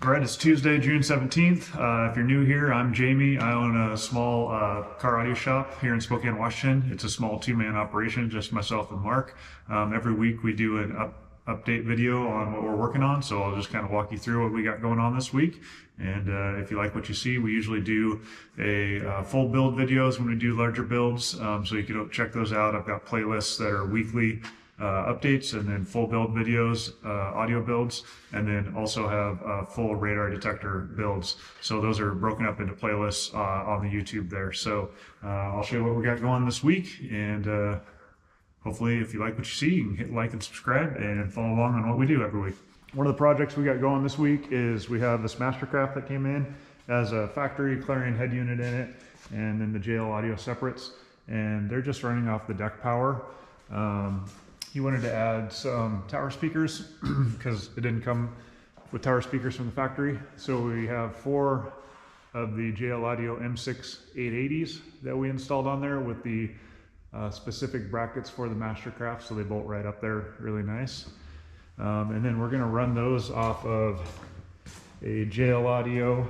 All right, it's Tuesday, June 17th. If you're new here, I'm Jamie. I own a small car audio shop here in Spokane, Washington. It's a small two-man operation, just myself and Mark. Every week we do an update video on what we're working on, so I'll just kind of walk you through what we got going on this week. And if you like what you see, we usually do a full build videos when we do larger builds, so you can check those out. I've got playlists that are weekly updates, and then full build videos, audio builds, and then also have full radar detector builds. So those are broken up into playlists on the YouTube there. So I'll show you what we got going this week, and hopefully if you like what you see, you can hit like and subscribe and follow along on what we do every week. One of the projects we got going this week is we have this Mastercraft that came in as a factory Clarion head unit in it, and then the JL audio separates, and they're just running off the deck power. He wanted to add some tower speakers because it didn't come with tower speakers from the factory. So we have 4 of the JL Audio M6 880s that we installed on there with the specific brackets for the Mastercraft, so they bolt right up there, really nice. And then we're gonna run those off of a JL Audio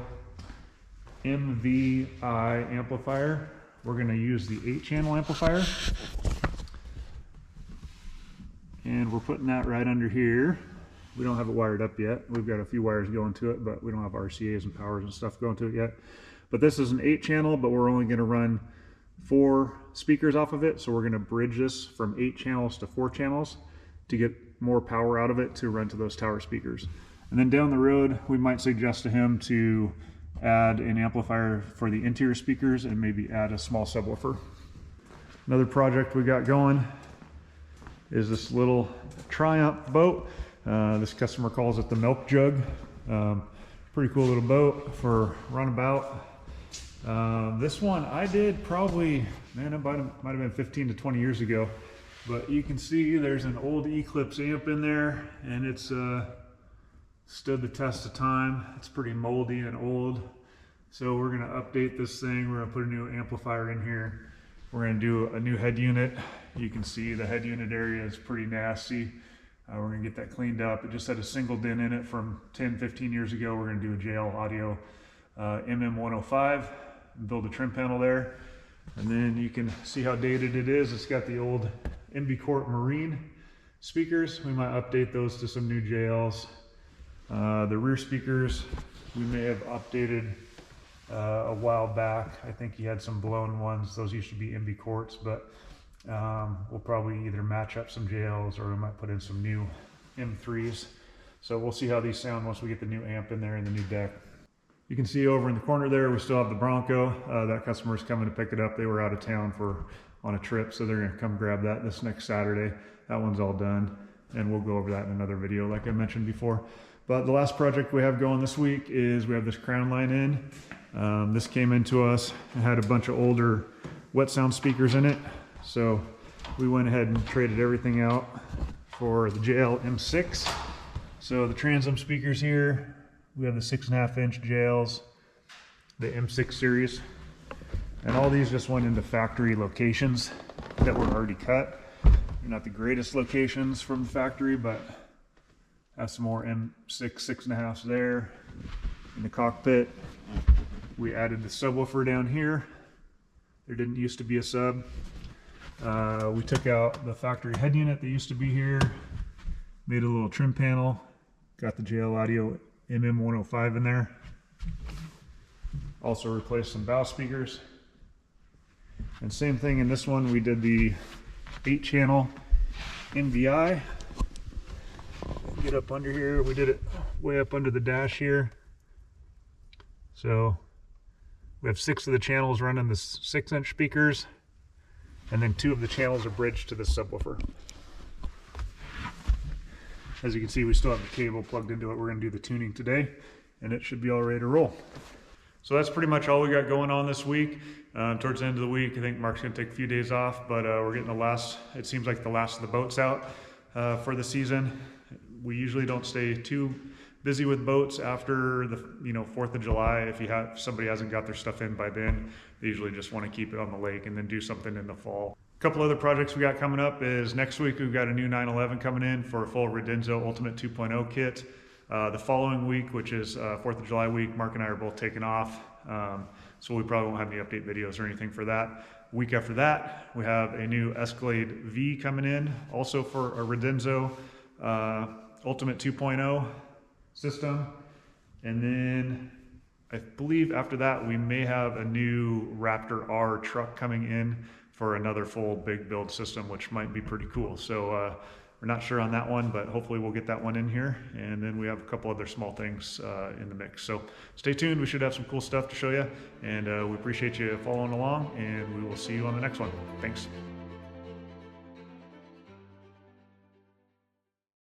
MVI amplifier. We're gonna use the 8-channel amplifier. And we're putting that right under here. We don't have it wired up yet. We've got a few wires going to it, but we don't have RCAs and powers and stuff going to it yet. But this is an 8-channel, but we're only gonna run 4 speakers off of it. So we're gonna bridge this from 8 channels to 4 channels to get more power out of it to run to those tower speakers. And then down the road, we might suggest to him to add an amplifier for the interior speakers and maybe add a small subwoofer. Another project we got going is this little Triumph boat. This customer calls it the milk jug. Pretty cool little boat for runabout. This one I did probably, man, it might have been 15 to 20 years ago. But you can see there's an old Eclipse amp in there, and it's stood the test of time. It's pretty moldy and old. So we're gonna update this thing. We're gonna put a new amplifier in here. We're gonna do a new head unit. You can see the head unit area is pretty nasty. We're gonna get that cleaned up. It just had a single dent in it from 10, 15 years ago. We're gonna do a JL Audio MM105 and build a trim panel there. And then you can see how dated it is. It's got the old MB Marine speakers. We might update those to some new JLs. The rear speakers we may have updated a while back. I think he had some blown ones. Those used to be MB Courts, but we'll probably either match up some JLs or we might put in some new M3s. So we'll see how these sound once we get the new amp in there and the new deck. You can see over in the corner there, we still have the Bronco. That customer's coming to pick it up. They were out of town on a trip, so they're gonna come grab that this next Saturday. That one's all done, and we'll go over that in another video like I mentioned before. But the last project we have going this week is we have this crown line in. This came into us. It had a bunch of older wet sound speakers in it. So we went ahead and traded everything out for the JL M6. So the transom speakers here, we have the 6.5-inch JLs, the M6 series. And all these just went into factory locations that were already cut. They're not the greatest locations from the factory, but have some more M6 6.5s there. In the cockpit, we added the subwoofer down here. There didn't used to be a sub. We took out the factory head unit that used to be here, made a little trim panel, got the JL Audio MM105 in there. Also replaced some bow speakers. And same thing in this one, we did the 8-channel MVI. Get up under here, we did it way up under the dash here. So we have 6 of the channels running the 6-inch speakers, and then 2 of the channels are bridged to the subwoofer. As you can see, we still have the cable plugged into it. We're going to do the tuning today, and it should be all ready to roll. So that's pretty much all we got going on this week. Towards the end of the week, I think Mark's going to take a few days off, but we're getting it seems like the last of the boats out for the season. We usually don't stay too busy with boats after the 4th of July. If somebody hasn't got their stuff in by then, they usually just want to keep it on the lake and then do something in the fall. A couple other projects we got coming up is next week we've got a new 911 coming in for a full Redenzo Ultimate 2.0 kit. The following week, which is 4th of July week, Mark and I are both taking off. So we probably won't have any update videos or anything for that. Week after that, we have a new Escalade V coming in, also for a Redenzo Ultimate 2.0 system. And then I believe after that, we may have a new Raptor R truck coming in for another full big build system, which might be pretty cool. So we're not sure on that one, but hopefully we'll get that one in here. And then we have a couple other small things in the mix. So stay tuned. We should have some cool stuff to show you. And we appreciate you following along, and we will see you on the next one. Thanks.